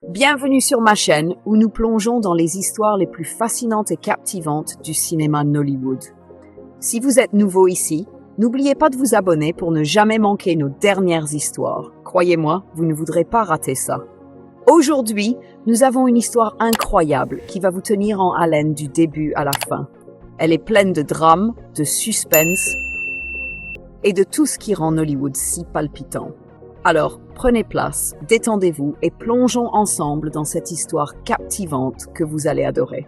Bienvenue sur ma chaîne où nous plongeons dans les histoires les plus fascinantes et captivantes du cinéma Nollywood. Si vous êtes nouveau ici, n'oubliez pas de vous abonner pour ne jamais manquer nos dernières histoires. Croyez-moi, vous ne voudrez pas rater ça. Aujourd'hui, nous avons une histoire incroyable qui va vous tenir en haleine du début à la fin. Elle est pleine de drame, de suspense et de tout ce qui rend Nollywood si palpitant. Alors, prenez place, détendez-vous et plongeons ensemble dans cette histoire captivante que vous allez adorer.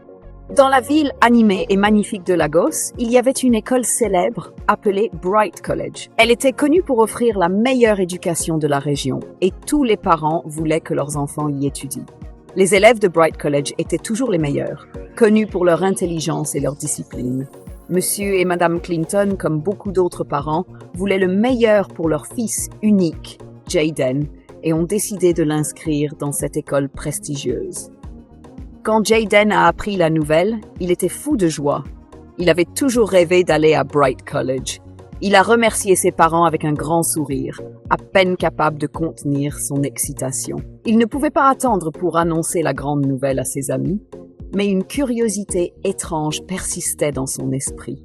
Dans la ville animée et magnifique de Lagos, il y avait une école célèbre appelée Bright College. Elle était connue pour offrir la meilleure éducation de la région et tous les parents voulaient que leurs enfants y étudient. Les élèves de Bright College étaient toujours les meilleurs, connus pour leur intelligence et leur discipline. Monsieur et Madame Clinton, comme beaucoup d'autres parents, voulaient le meilleur pour leur fils unique, Jayden, et ont décidé de l'inscrire dans cette école prestigieuse. Quand Jayden a appris la nouvelle, il était fou de joie. Il avait toujours rêvé d'aller à Bright College. Il a remercié ses parents avec un grand sourire, à peine capable de contenir son excitation. Il ne pouvait pas attendre pour annoncer la grande nouvelle à ses amis, mais une curiosité étrange persistait dans son esprit.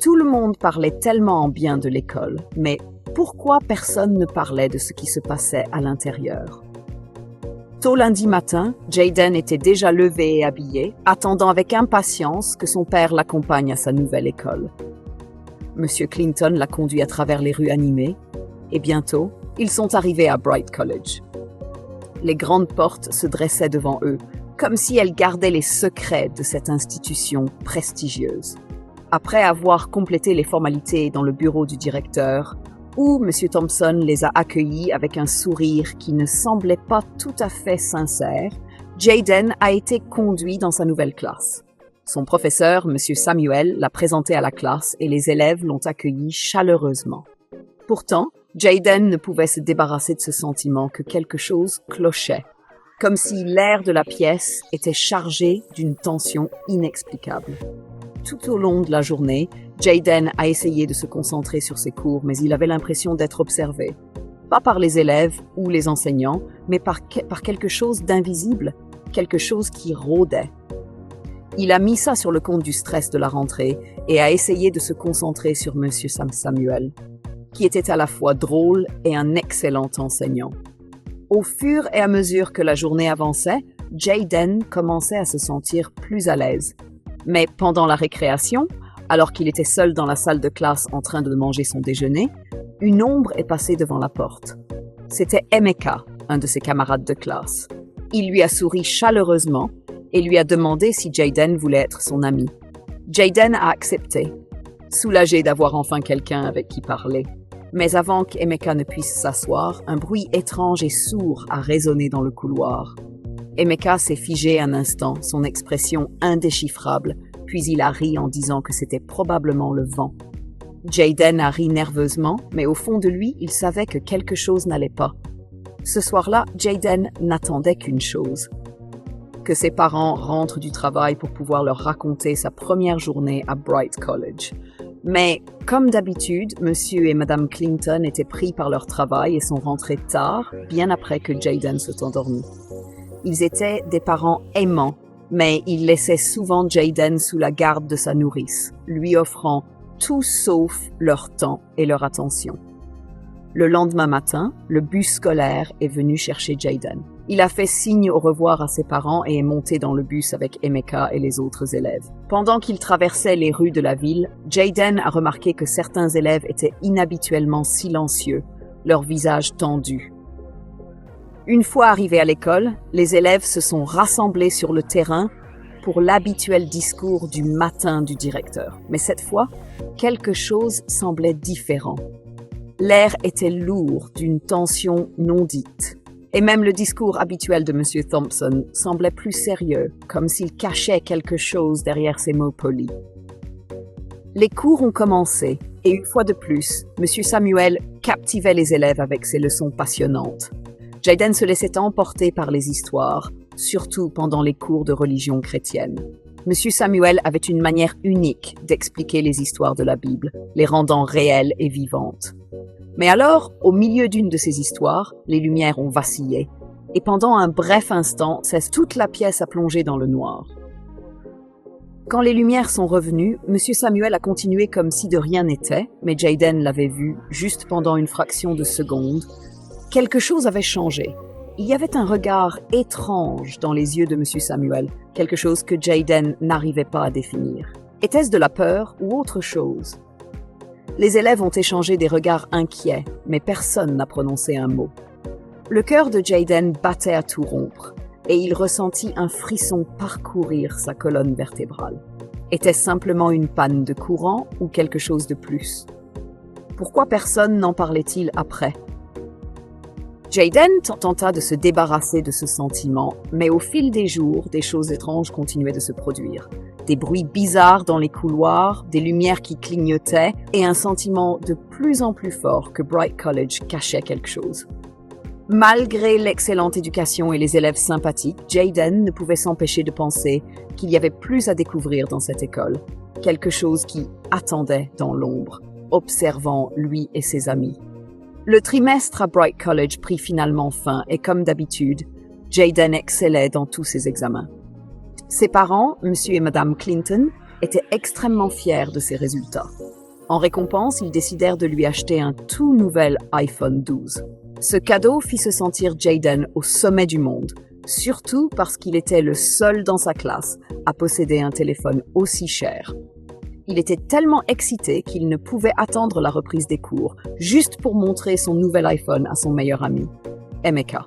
Tout le monde parlait tellement en bien de l'école, mais pourquoi personne ne parlait de ce qui se passait à l'intérieur? Tôt lundi matin, Jayden était déjà levé et habillé, attendant avec impatience que son père l'accompagne à sa nouvelle école. Monsieur Clinton l'a conduit à travers les rues animées, et bientôt, ils sont arrivés à Bright College. Les grandes portes se dressaient devant eux, comme si elles gardaient les secrets de cette institution prestigieuse. Après avoir complété les formalités dans le bureau du directeur, où M. Thompson les a accueillis avec un sourire qui ne semblait pas tout à fait sincère, Jayden a été conduit dans sa nouvelle classe. Son professeur, M. Samuel, l'a présenté à la classe et les élèves l'ont accueilli chaleureusement. Pourtant, Jayden ne pouvait se débarrasser de ce sentiment que quelque chose clochait, comme si l'air de la pièce était chargé d'une tension inexplicable. Tout au long de la journée, Jayden a essayé de se concentrer sur ses cours, mais il avait l'impression d'être observé. Pas par les élèves ou les enseignants, mais par quelque chose d'invisible, quelque chose qui rôdait. Il a mis ça sur le compte du stress de la rentrée et a essayé de se concentrer sur M. Samuel, qui était à la fois drôle et un excellent enseignant. Au fur et à mesure que la journée avançait, Jayden commençait à se sentir plus à l'aise. Mais pendant la récréation, alors qu'il était seul dans la salle de classe en train de manger son déjeuner, une ombre est passée devant la porte. C'était Emeka, un de ses camarades de classe. Il lui a souri chaleureusement et lui a demandé si Jayden voulait être son ami. Jayden a accepté, soulagé d'avoir enfin quelqu'un avec qui parler. Mais avant qu'Emeka ne puisse s'asseoir, un bruit étrange et sourd a résonné dans le couloir. Emeka s'est figé un instant, son expression indéchiffrable, puis il a ri en disant que c'était probablement le vent. Jayden a ri nerveusement, mais au fond de lui, il savait que quelque chose n'allait pas. Ce soir-là, Jayden n'attendait qu'une chose: que ses parents rentrent du travail pour pouvoir leur raconter sa première journée à Bright College. Mais, comme d'habitude, Monsieur et Madame Clinton étaient pris par leur travail et sont rentrés tard, bien après que Jayden soit endormi. Ils étaient des parents aimants, mais ils laissaient souvent Jayden sous la garde de sa nourrice, lui offrant tout sauf leur temps et leur attention. Le lendemain matin, le bus scolaire est venu chercher Jayden. Il a fait signe au revoir à ses parents et est monté dans le bus avec Emeka et les autres élèves. Pendant qu'il traversait les rues de la ville, Jayden a remarqué que certains élèves étaient inhabituellement silencieux, leurs visages tendus. Une fois arrivés à l'école, les élèves se sont rassemblés sur le terrain pour l'habituel discours du matin du directeur. Mais cette fois, quelque chose semblait différent. L'air était lourd d'une tension non dite. Et même le discours habituel de M. Thompson semblait plus sérieux, comme s'il cachait quelque chose derrière ses mots polis. Les cours ont commencé, et une fois de plus, M. Samuel captivait les élèves avec ses leçons passionnantes. Jayden se laissait emporter par les histoires, surtout pendant les cours de religion chrétienne. M. Samuel avait une manière unique d'expliquer les histoires de la Bible, les rendant réelles et vivantes. Mais alors, au milieu d'une de ces histoires, les lumières ont vacillé et pendant un bref instant, cesse toute la pièce à plonger dans le noir. Quand les lumières sont revenues, M. Samuel a continué comme si de rien n'était, mais Jayden l'avait vu juste pendant une fraction de seconde. Quelque chose avait changé. Il y avait un regard étrange dans les yeux de M. Samuel, quelque chose que Jayden n'arrivait pas à définir. Était-ce de la peur ou autre chose? Les élèves ont échangé des regards inquiets, mais personne n'a prononcé un mot. Le cœur de Jayden battait à tout rompre, et il ressentit un frisson parcourir sa colonne vertébrale. Était-ce simplement une panne de courant ou quelque chose de plus? Pourquoi personne n'en parlait-il après? Jayden tenta de se débarrasser de ce sentiment, mais au fil des jours, des choses étranges continuaient de se produire. Des bruits bizarres dans les couloirs, des lumières qui clignotaient et un sentiment de plus en plus fort que Bright College cachait quelque chose. Malgré l'excellente éducation et les élèves sympathiques, Jayden ne pouvait s'empêcher de penser qu'il y avait plus à découvrir dans cette école. Quelque chose qui attendait dans l'ombre, observant lui et ses amis. Le trimestre à Bright College prit finalement fin et comme d'habitude, Jayden excellait dans tous ses examens. Ses parents, M. et Mme Clinton, étaient extrêmement fiers de ses résultats. En récompense, ils décidèrent de lui acheter un tout nouvel iPhone 12. Ce cadeau fit se sentir Jayden au sommet du monde, surtout parce qu'il était le seul dans sa classe à posséder un téléphone aussi cher. Il était tellement excité qu'il ne pouvait attendre la reprise des cours, juste pour montrer son nouvel iPhone à son meilleur ami, Emeka.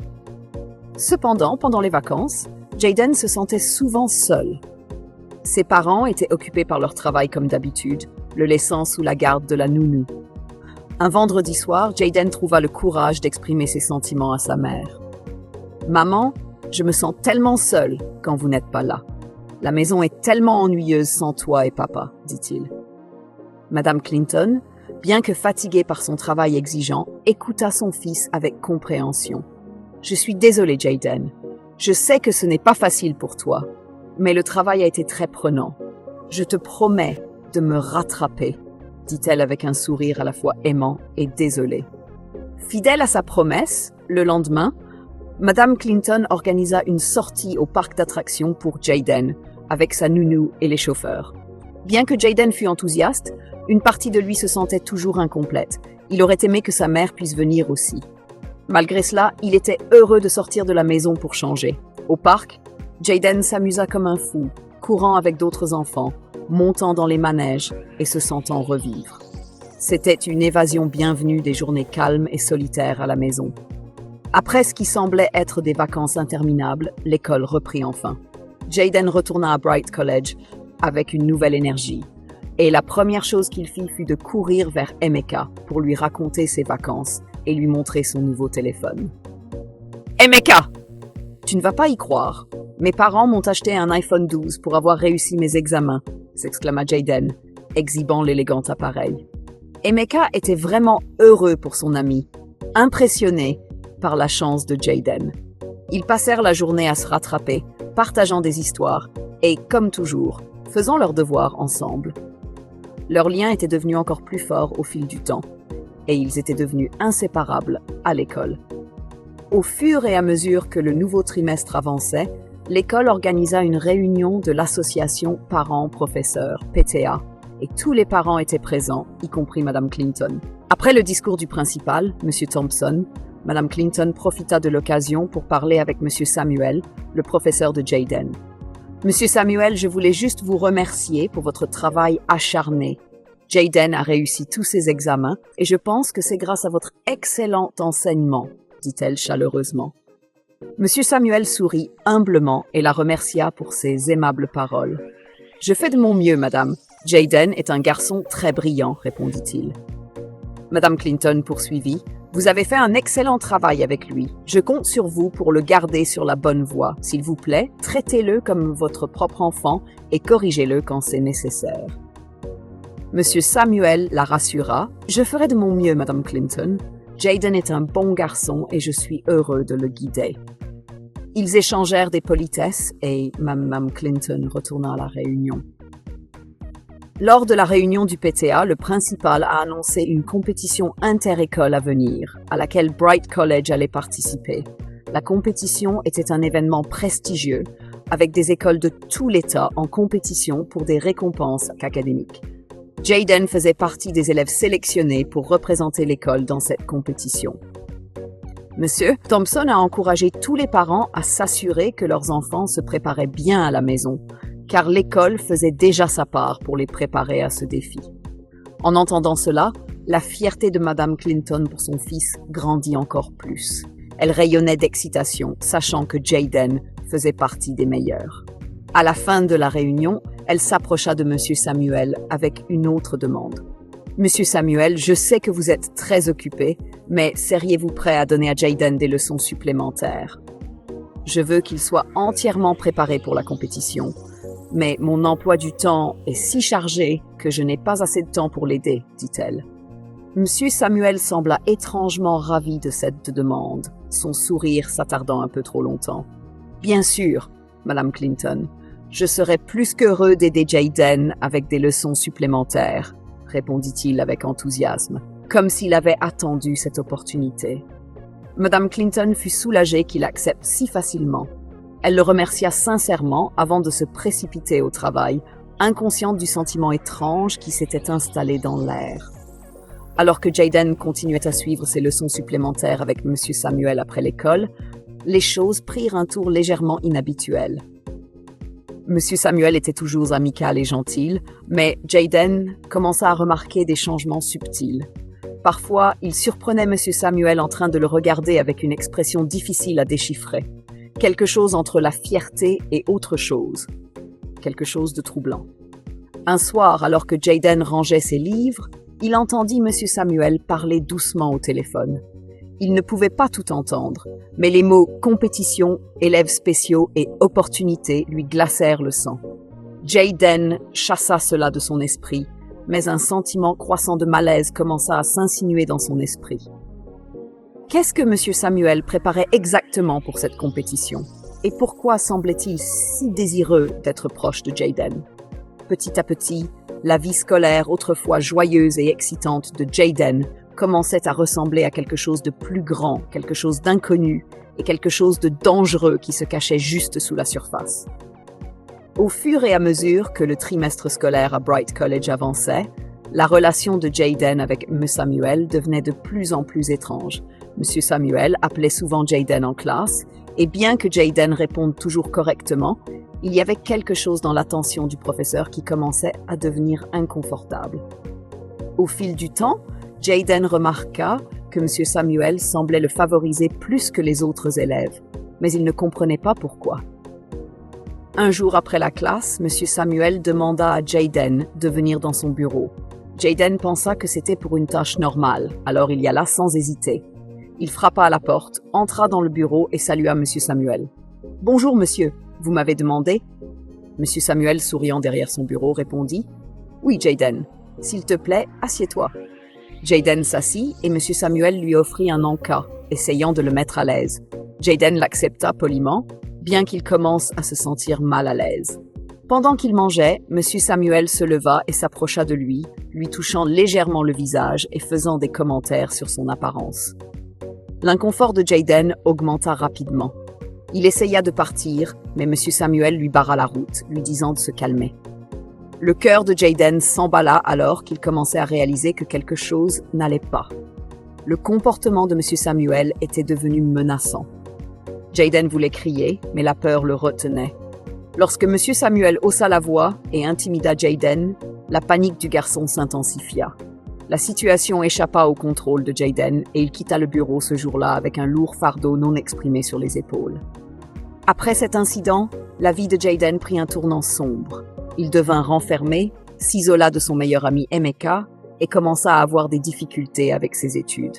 Cependant, pendant les vacances, Jayden se sentait souvent seul. Ses parents étaient occupés par leur travail comme d'habitude, le laissant sous la garde de la nounou. Un vendredi soir, Jayden trouva le courage d'exprimer ses sentiments à sa mère. « Maman, je me sens tellement seul quand vous n'êtes pas là. La maison est tellement ennuyeuse sans toi et papa, dit-il. » Madame Clinton, bien que fatiguée par son travail exigeant, écouta son fils avec compréhension. « Je suis désolée, Jayden. Je sais que ce n'est pas facile pour toi, mais le travail a été très prenant. Je te promets de me rattraper, dit-elle avec un sourire à la fois aimant et désolé. Fidèle à sa promesse, le lendemain, Madame Clinton organisa une sortie au parc d'attractions pour Jayden, avec sa nounou et les chauffeurs. Bien que Jayden fût enthousiaste, une partie de lui se sentait toujours incomplète. Il aurait aimé que sa mère puisse venir aussi. Malgré cela, il était heureux de sortir de la maison pour changer. Au parc, Jayden s'amusa comme un fou, courant avec d'autres enfants, montant dans les manèges et se sentant revivre. C'était une évasion bienvenue des journées calmes et solitaires à la maison. Après ce qui semblait être des vacances interminables, l'école reprit enfin. Jayden retourna à Bright College avec une nouvelle énergie. Et la première chose qu'il fit fut de courir vers Emeka pour lui raconter ses vacances et lui montrer son nouveau téléphone. « Emeka! Tu ne vas pas y croire. Mes parents m'ont acheté un iPhone 12 pour avoir réussi mes examens, » s'exclama Jayden, exhibant l'élégant appareil. Emeka était vraiment heureux pour son ami, impressionné par la chance de Jayden. Ils passèrent la journée à se rattraper, partageant des histoires et, comme toujours, faisant leurs devoirs ensemble. Leur lien était devenu encore plus fort au fil du temps, et ils étaient devenus inséparables à l'école. Au fur et à mesure que le nouveau trimestre avançait, l'école organisa une réunion de l'association parents-professeurs, PTA, et tous les parents étaient présents, y compris Madame Clinton. Après le discours du principal, M. Thompson, Madame Clinton profita de l'occasion pour parler avec M. Samuel, le professeur de Jayden. « Monsieur Samuel, je voulais juste vous remercier pour votre travail acharné. Jayden a réussi tous ses examens et je pense que c'est grâce à votre excellent enseignement, dit-elle chaleureusement. Monsieur Samuel sourit humblement et la remercia pour ses aimables paroles. « Je fais de mon mieux, madame. Jayden est un garçon très brillant, répondit-il. Madame Clinton poursuivit. Vous avez fait un excellent travail avec lui. Je compte sur vous pour le garder sur la bonne voie. S'il vous plaît, traitez-le comme votre propre enfant et corrigez-le quand c'est nécessaire. » Monsieur Samuel la rassura. « Je ferai de mon mieux, Madame Clinton. Jayden est un bon garçon et je suis heureux de le guider. » Ils échangèrent des politesses et Mme Clinton retourna à la réunion. Lors de la réunion du PTA, le principal a annoncé une compétition inter-école à venir, à laquelle Bright College allait participer. La compétition était un événement prestigieux, avec des écoles de tout l'État en compétition pour des récompenses académiques. Jayden faisait partie des élèves sélectionnés pour représenter l'école dans cette compétition. Monsieur Thompson a encouragé tous les parents à s'assurer que leurs enfants se préparaient bien à la maison, car l'école faisait déjà sa part pour les préparer à ce défi. En entendant cela, la fierté de Madame Clinton pour son fils grandit encore plus. Elle rayonnait d'excitation, sachant que Jayden faisait partie des meilleurs. À la fin de la réunion, elle s'approcha de Monsieur Samuel avec une autre demande. « Monsieur Samuel, je sais que vous êtes très occupé, mais seriez-vous prêt à donner à Jayden des leçons supplémentaires? Je veux qu'il soit entièrement préparé pour la compétition, mais mon emploi du temps est si chargé que je n'ai pas assez de temps pour l'aider, dit-elle. Monsieur Samuel sembla étrangement ravi de cette demande, son sourire s'attardant un peu trop longtemps. « Bien sûr, Madame Clinton, je serais plus qu'heureux d'aider Jayden avec des leçons supplémentaires, répondit-il avec enthousiasme, comme s'il avait attendu cette opportunité. Madame Clinton fut soulagée qu'il accepte si facilement. Elle le remercia sincèrement avant de se précipiter au travail, inconsciente du sentiment étrange qui s'était installé dans l'air. Alors que Jayden continuait à suivre ses leçons supplémentaires avec Monsieur Samuel après l'école, les choses prirent un tour légèrement inhabituel. Monsieur Samuel était toujours amical et gentil, mais Jayden commença à remarquer des changements subtils. Parfois, il surprenait Monsieur Samuel en train de le regarder avec une expression difficile à déchiffrer. Quelque chose entre la fierté et autre chose. Quelque chose de troublant. Un soir, alors que Jayden rangeait ses livres, il entendit Monsieur Samuel parler doucement au téléphone. Il ne pouvait pas tout entendre, mais les mots « compétition »,« élèves spéciaux » et « opportunité » lui glacèrent le sang. Jayden chassa cela de son esprit, mais un sentiment croissant de malaise commença à s'insinuer dans son esprit. Qu'est-ce que Monsieur Samuel préparait exactement pour cette compétition? Et pourquoi semblait-il si désireux d'être proche de Jayden? Petit à petit, la vie scolaire, autrefois joyeuse et excitante de Jayden, commençait à ressembler à quelque chose de plus grand, quelque chose d'inconnu et quelque chose de dangereux qui se cachait juste sous la surface. Au fur et à mesure que le trimestre scolaire à Bright College avançait, la relation de Jayden avec M. Samuel devenait de plus en plus étrange. M. Samuel appelait souvent Jayden en classe, et bien que Jayden réponde toujours correctement, il y avait quelque chose dans l'attention du professeur qui commençait à devenir inconfortable. Au fil du temps, Jayden remarqua que M. Samuel semblait le favoriser plus que les autres élèves, mais il ne comprenait pas pourquoi. Un jour après la classe, M. Samuel demanda à Jayden de venir dans son bureau. Jayden pensa que c'était pour une tâche normale, alors il y alla sans hésiter. Il frappa à la porte, entra dans le bureau et salua M. Samuel. « Bonjour, monsieur, vous m'avez demandé ?» M. Samuel, souriant derrière son bureau, répondit « Oui, Jayden. S'il te plaît, assieds-toi. » Jayden s'assit et M. Samuel lui offrit un encas, essayant de le mettre à l'aise. Jayden l'accepta poliment, bien qu'il commence à se sentir mal à l'aise. Pendant qu'il mangeait, M. Samuel se leva et s'approcha de lui touchant légèrement le visage et faisant des commentaires sur son apparence. L'inconfort de Jayden augmenta rapidement. Il essaya de partir, mais M. Samuel lui barra la route, lui disant de se calmer. Le cœur de Jayden s'emballa alors qu'il commençait à réaliser que quelque chose n'allait pas. Le comportement de M. Samuel était devenu menaçant. Jayden voulait crier, mais la peur le retenait. Lorsque M. Samuel haussa la voix et intimida Jayden, la panique du garçon s'intensifia. La situation échappa au contrôle de Jayden et il quitta le bureau ce jour-là avec un lourd fardeau non exprimé sur les épaules. Après cet incident, la vie de Jayden prit un tournant sombre. Il devint renfermé, s'isola de son meilleur ami Emeka et commença à avoir des difficultés avec ses études.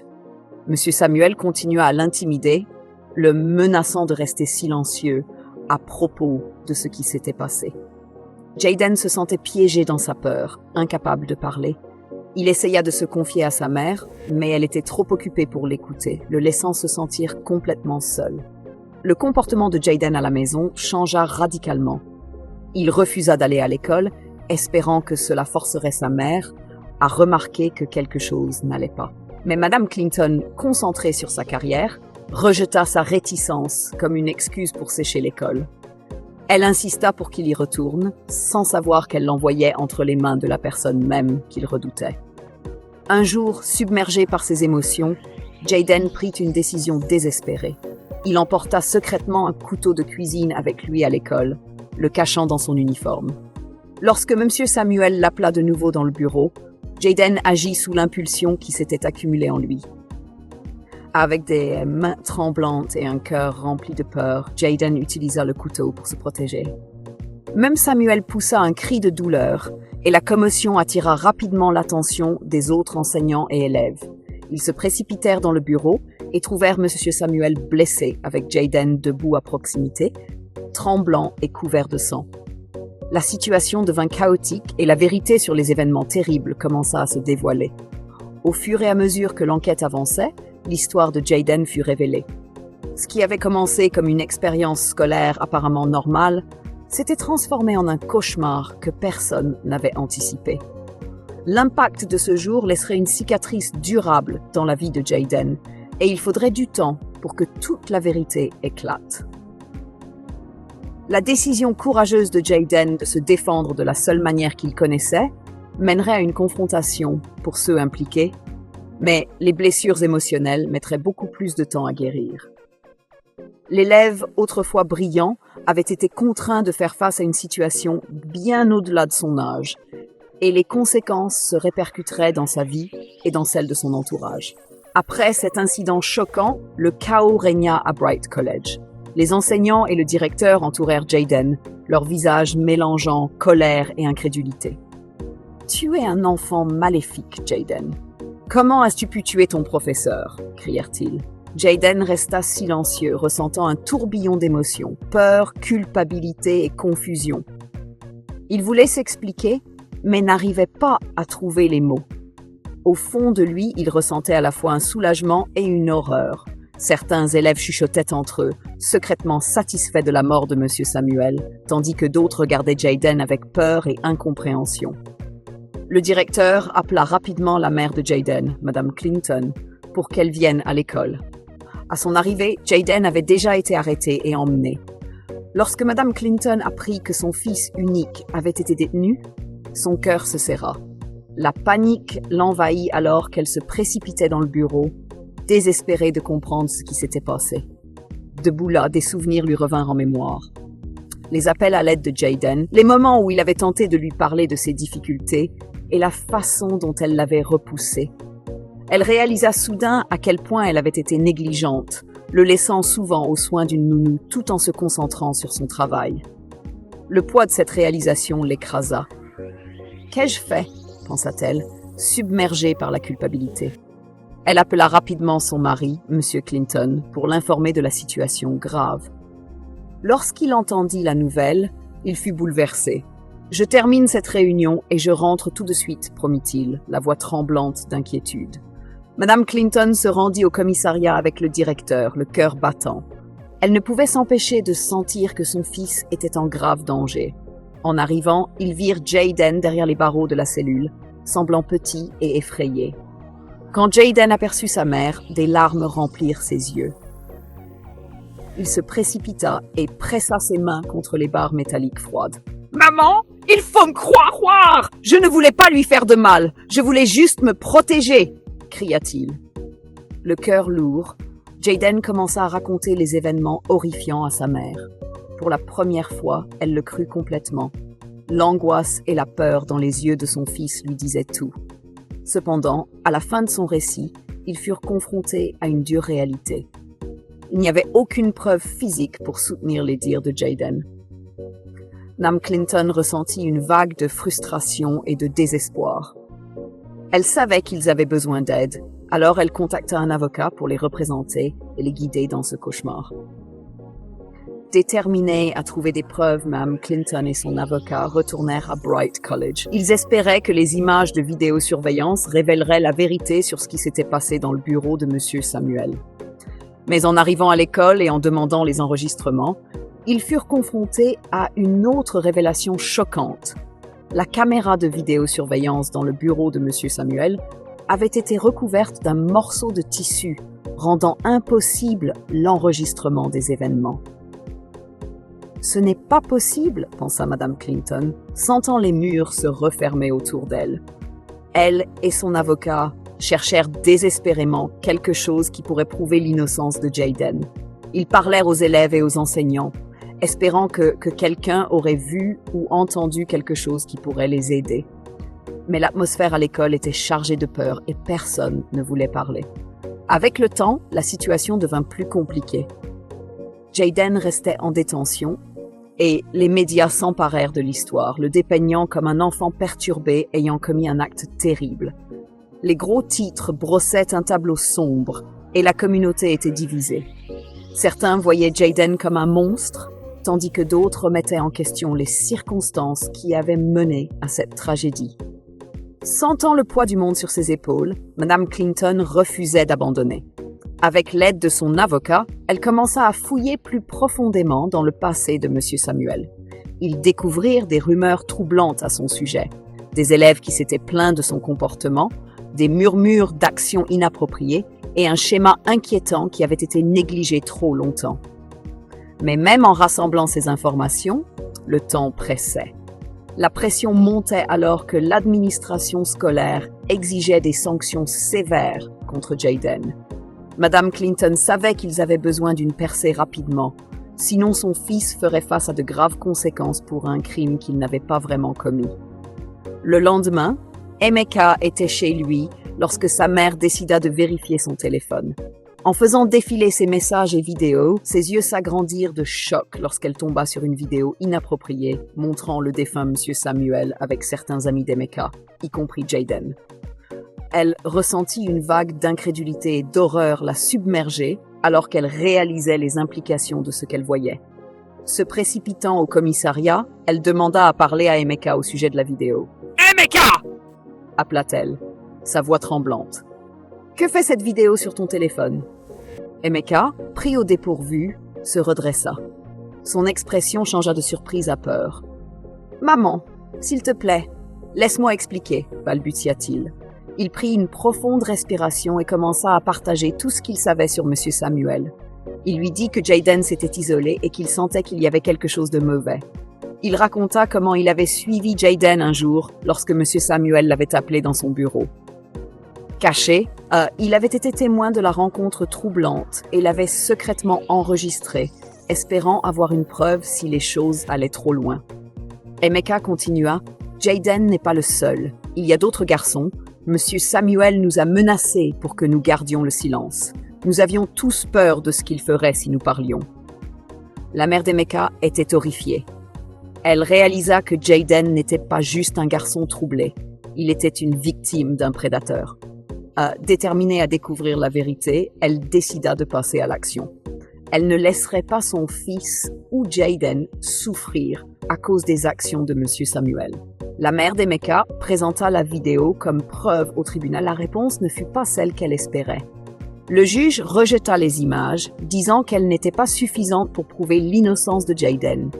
M. Samuel continua à l'intimider, le menaçant de rester silencieux à propos de ce qui s'était passé. Jayden se sentait piégé dans sa peur, incapable de parler. Il essaya de se confier à sa mère, mais elle était trop occupée pour l'écouter, le laissant se sentir complètement seul. Le comportement de Jayden à la maison changea radicalement. Il refusa d'aller à l'école, espérant que cela forcerait sa mère à remarquer que quelque chose n'allait pas. Mais Madame Clinton, concentrée sur sa carrière, rejeta sa réticence comme une excuse pour sécher l'école. Elle insista pour qu'il y retourne, sans savoir qu'elle l'envoyait entre les mains de la personne même qu'il redoutait. Un jour, submergé par ses émotions, Jayden prit une décision désespérée. Il emporta secrètement un couteau de cuisine avec lui à l'école, le cachant dans son uniforme. Lorsque M. Samuel l'appela de nouveau dans le bureau, Jayden agit sous l'impulsion qui s'était accumulée en lui. Avec des mains tremblantes et un cœur rempli de peur, Jayden utilisa le couteau pour se protéger. Même Samuel poussa un cri de douleur et la commotion attira rapidement l'attention des autres enseignants et élèves. Ils se précipitèrent dans le bureau et trouvèrent M. Samuel blessé avec Jayden debout à proximité, tremblant et couvert de sang. La situation devint chaotique et la vérité sur les événements terribles commença à se dévoiler. Au fur et à mesure que l'enquête avançait, l'histoire de Jayden fut révélée. Ce qui avait commencé comme une expérience scolaire apparemment normale s'était transformé en un cauchemar que personne n'avait anticipé. L'impact de ce jour laisserait une cicatrice durable dans la vie de Jayden, et il faudrait du temps pour que toute la vérité éclate. La décision courageuse de Jayden de se défendre de la seule manière qu'il connaissait mènerait à une confrontation pour ceux impliqués, mais les blessures émotionnelles mettraient beaucoup plus de temps à guérir. L'élève, autrefois brillant, avait été contraint de faire face à une situation bien au-delà de son âge, et les conséquences se répercuteraient dans sa vie et dans celle de son entourage. Après cet incident choquant, le chaos régna à Bright College. Les enseignants et le directeur entourèrent Jayden, leur visage mélangeant colère et incrédulité. « Tu es un enfant maléfique, Jayden. Comment as-tu pu tuer ton professeur » crièrent-ils. Jayden resta silencieux, ressentant un tourbillon d'émotions, peur, culpabilité et confusion. Il voulait s'expliquer, mais n'arrivait pas à trouver les mots. Au fond de lui, il ressentait à la fois un soulagement et une horreur. Certains élèves chuchotaient entre eux, secrètement satisfaits de la mort de M. Samuel, tandis que d'autres regardaient Jayden avec peur et incompréhension. Le directeur appela rapidement la mère de Jayden, Mme Clinton, pour qu'elle vienne à l'école. À son arrivée, Jayden avait déjà été arrêté et emmené. Lorsque Mme Clinton apprit que son fils unique avait été détenu, son cœur se serra. La panique l'envahit alors qu'elle se précipitait dans le bureau, désespérée de comprendre ce qui s'était passé. Debout là, des souvenirs lui revinrent en mémoire. Les appels à l'aide de Jayden, les moments où il avait tenté de lui parler de ses difficultés et la façon dont elle l'avait repoussé. Elle réalisa soudain à quel point elle avait été négligente, le laissant souvent aux soins d'une nounou tout en se concentrant sur son travail. Le poids de cette réalisation l'écrasa. « Qu'ai-je fait ?» pensa-t-elle, submergée par la culpabilité. Elle appela rapidement son mari, M. Clinton, pour l'informer de la situation grave. Lorsqu'il entendit la nouvelle, il fut bouleversé. « Je termine cette réunion et je rentre tout de suite, promit-il, la voix tremblante d'inquiétude. Madame Clinton se rendit au commissariat avec le directeur, le cœur battant. Elle ne pouvait s'empêcher de sentir que son fils était en grave danger. En arrivant, ils virent Jayden derrière les barreaux de la cellule, semblant petit et effrayé. Quand Jayden aperçut sa mère, des larmes remplirent ses yeux. Il se précipita et pressa ses mains contre les barres métalliques froides. « Maman, il faut me croire! Je ne voulais pas lui faire de mal, je voulais juste me protéger !» cria-t-il. Le cœur lourd, Jayden commença à raconter les événements horrifiants à sa mère. Pour la première fois, elle le crut complètement. L'angoisse et la peur dans les yeux de son fils lui disaient tout. Cependant, à la fin de son récit, ils furent confrontés à une dure réalité. Il n'y avait aucune preuve physique pour soutenir les dires de Jayden. Mme Clinton ressentit une vague de frustration et de désespoir. Elle savait qu'ils avaient besoin d'aide, alors elle contacta un avocat pour les représenter et les guider dans ce cauchemar. Déterminés à trouver des preuves, Mme Clinton et son avocat retournèrent à Bright College. Ils espéraient que les images de vidéosurveillance révéleraient la vérité sur ce qui s'était passé dans le bureau de M. Samuel. Mais en arrivant à l'école et en demandant les enregistrements, ils furent confrontés à une autre révélation choquante. La caméra de vidéosurveillance dans le bureau de M. Samuel avait été recouverte d'un morceau de tissu rendant impossible l'enregistrement des événements. Ce n'est pas possible, pensa Madame Clinton, sentant les murs se refermer autour d'elle. Elle et son avocat cherchèrent désespérément quelque chose qui pourrait prouver l'innocence de Jayden. Ils parlèrent aux élèves et aux enseignants, espérant que quelqu'un aurait vu ou entendu quelque chose qui pourrait les aider. Mais l'atmosphère à l'école était chargée de peur et personne ne voulait parler. Avec le temps, la situation devint plus compliquée. Jayden restait en détention et les médias s'emparèrent de l'histoire, le dépeignant comme un enfant perturbé ayant commis un acte terrible. Les gros titres brossaient un tableau sombre et la communauté était divisée. Certains voyaient Jayden comme un monstre, tandis que d'autres remettaient en question les circonstances qui avaient mené à cette tragédie. Sentant le poids du monde sur ses épaules, Madame Clinton refusait d'abandonner. Avec l'aide de son avocat, elle commença à fouiller plus profondément dans le passé de M. Samuel. Ils découvrirent des rumeurs troublantes à son sujet, des élèves qui s'étaient plaints de son comportement, des murmures d'actions inappropriées et un schéma inquiétant qui avait été négligé trop longtemps. Mais même en rassemblant ces informations, le temps pressait. La pression montait alors que l'administration scolaire exigeait des sanctions sévères contre Jayden. Madame Clinton savait qu'ils avaient besoin d'une percée rapidement, sinon son fils ferait face à de graves conséquences pour un crime qu'il n'avait pas vraiment commis. Le lendemain, Emeka était chez lui lorsque sa mère décida de vérifier son téléphone. En faisant défiler ses messages et vidéos, ses yeux s'agrandirent de choc lorsqu'elle tomba sur une vidéo inappropriée montrant le défunt M. Samuel avec certains amis d'Emeka, y compris Jayden. Elle ressentit une vague d'incrédulité et d'horreur la submerger alors qu'elle réalisait les implications de ce qu'elle voyait. Se précipitant au commissariat, elle demanda à parler à Emeka au sujet de la vidéo. « Emeka !» appela-t-elle, sa voix tremblante. « Que fait cette vidéo sur ton téléphone ?» Emeka, pris au dépourvu, se redressa. Son expression changea de surprise à peur. « Maman, s'il te plaît, laisse-moi expliquer, balbutia-t-il. Il prit une profonde respiration et commença à partager tout ce qu'il savait sur M. Samuel. Il lui dit que Jayden s'était isolé et qu'il sentait qu'il y avait quelque chose de mauvais. Il raconta comment il avait suivi Jayden un jour lorsque M. Samuel l'avait appelé dans son bureau. Caché, il avait été témoin de la rencontre troublante et l'avait secrètement enregistrée, espérant avoir une preuve si les choses allaient trop loin. Emeka continua. « Jayden n'est pas le seul. Il y a d'autres garçons. Monsieur Samuel nous a menacés pour que nous gardions le silence. Nous avions tous peur de ce qu'il ferait si nous parlions. » La mère d'Emeka était horrifiée. Elle réalisa que Jayden n'était pas juste un garçon troublé. Il était une victime d'un prédateur. Déterminée à découvrir la vérité, elle décida de passer à l'action. Elle ne laisserait pas son fils ou Jayden souffrir à cause des actions de M. Samuel. La mère d'Emeka présenta la vidéo comme preuve au tribunal. La réponse ne fut pas celle qu'elle espérait. Le juge rejeta les images, disant qu'elles n'étaient pas suffisantes pour prouver l'innocence de Jayden.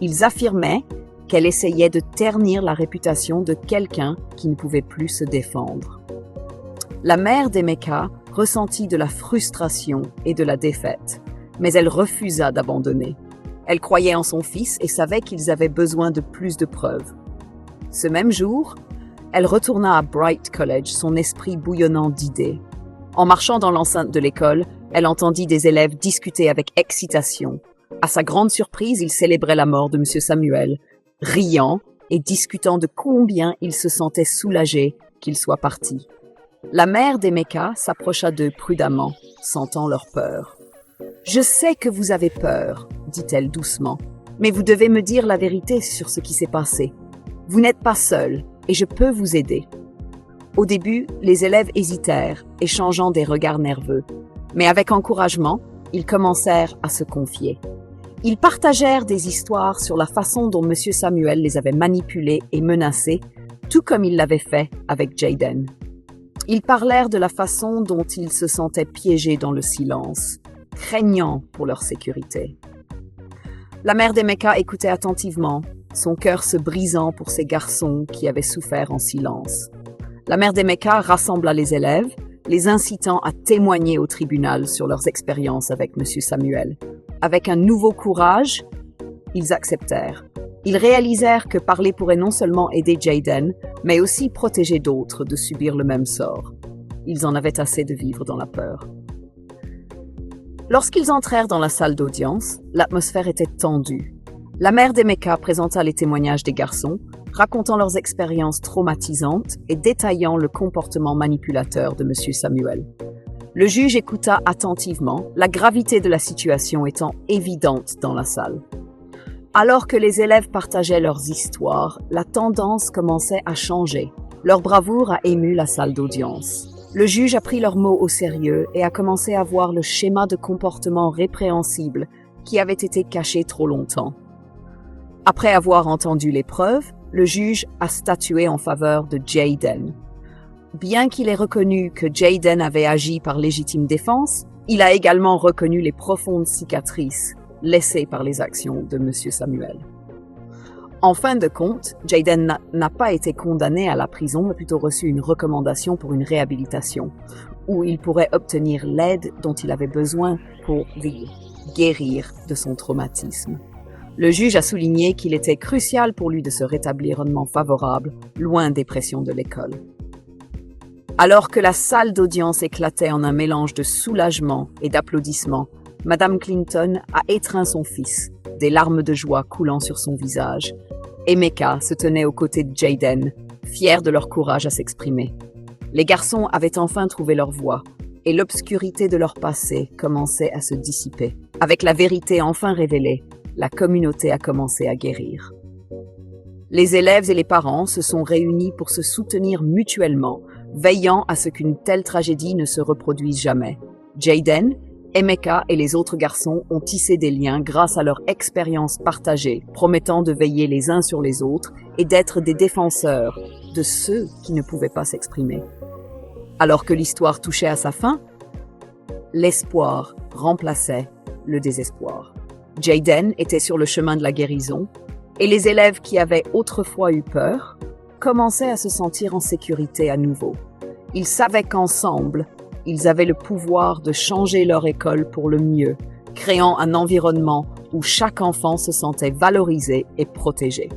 Ils affirmaient qu'elle essayait de ternir la réputation de quelqu'un qui ne pouvait plus se défendre. La mère d'Emeka ressentit de la frustration et de la défaite, mais elle refusa d'abandonner. Elle croyait en son fils et savait qu'ils avaient besoin de plus de preuves. Ce même jour, elle retourna à Bright College, son esprit bouillonnant d'idées. En marchant dans l'enceinte de l'école, elle entendit des élèves discuter avec excitation. À sa grande surprise, ils célébraient la mort de M. Samuel, riant et discutant de combien ils se sentaient soulagés qu'il soit parti. La mère d'Emeka s'approcha d'eux prudemment, sentant leur peur. « Je sais que vous avez peur, » dit-elle doucement, « mais vous devez me dire la vérité sur ce qui s'est passé. Vous n'êtes pas seul et je peux vous aider. » Au début, les élèves hésitèrent, échangeant des regards nerveux. Mais avec encouragement, ils commencèrent à se confier. Ils partagèrent des histoires sur la façon dont M. Samuel les avait manipulés et menacés, tout comme il l'avait fait avec Jayden. Ils parlèrent de la façon dont ils se sentaient piégés dans le silence, craignant pour leur sécurité. La mère d'Emeka écoutait attentivement, son cœur se brisant pour ces garçons qui avaient souffert en silence. La mère d'Emeka rassembla les élèves, les incitant à témoigner au tribunal sur leurs expériences avec M. Samuel. Avec un nouveau courage, ils acceptèrent. Ils réalisèrent que parler pourrait non seulement aider Jayden, mais aussi protéger d'autres de subir le même sort. Ils en avaient assez de vivre dans la peur. Lorsqu'ils entrèrent dans la salle d'audience, l'atmosphère était tendue. La mère d'Emeka présenta les témoignages des garçons, racontant leurs expériences traumatisantes et détaillant le comportement manipulateur de M. Samuel. Le juge écouta attentivement, la gravité de la situation étant évidente dans la salle. Alors que les élèves partageaient leurs histoires, la tendance commençait à changer. Leur bravoure a ému la salle d'audience. Le juge a pris leurs mots au sérieux et a commencé à voir le schéma de comportement répréhensible qui avait été caché trop longtemps. Après avoir entendu les preuves, le juge a statué en faveur de Jayden. Bien qu'il ait reconnu que Jayden avait agi par légitime défense, il a également reconnu les profondes cicatrices laissées par les actions de M. Samuel. En fin de compte, Jayden n'a pas été condamné à la prison, mais plutôt reçu une recommandation pour une réhabilitation, où il pourrait obtenir l'aide dont il avait besoin pour guérir de son traumatisme. Le juge a souligné qu'il était crucial pour lui de se rétablir rendement favorable, loin des pressions de l'école. Alors que la salle d'audience éclatait en un mélange de soulagement et d'applaudissements, Madame Clinton a étreint son fils, des larmes de joie coulant sur son visage. Emeka se tenait aux côtés de Jayden, fiers de leur courage à s'exprimer. Les garçons avaient enfin trouvé leur voie, et l'obscurité de leur passé commençait à se dissiper. Avec la vérité enfin révélée, la communauté a commencé à guérir. Les élèves et les parents se sont réunis pour se soutenir mutuellement, veillant à ce qu'une telle tragédie ne se reproduise jamais. Jayden, Emeka et les autres garçons ont tissé des liens grâce à leur expérience partagée, promettant de veiller les uns sur les autres et d'être des défenseurs de ceux qui ne pouvaient pas s'exprimer. Alors que l'histoire touchait à sa fin, l'espoir remplaçait le désespoir. Jayden était sur le chemin de la guérison et les élèves qui avaient autrefois eu peur commençaient à se sentir en sécurité à nouveau. Ils savaient qu'ensemble, ils avaient le pouvoir de changer leur école pour le mieux, créant un environnement où chaque enfant se sentait valorisé et protégé.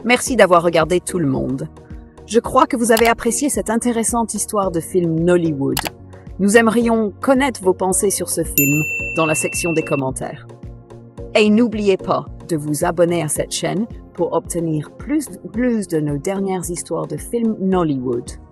Merci d'avoir regardé tout le monde. Je crois que vous avez apprécié cette intéressante histoire de film Nollywood. Nous aimerions connaître vos pensées sur ce film dans la section des commentaires. Et n'oubliez pas de vous abonner à cette chaîne pour obtenir plus de nos dernières histoires de films Nollywood.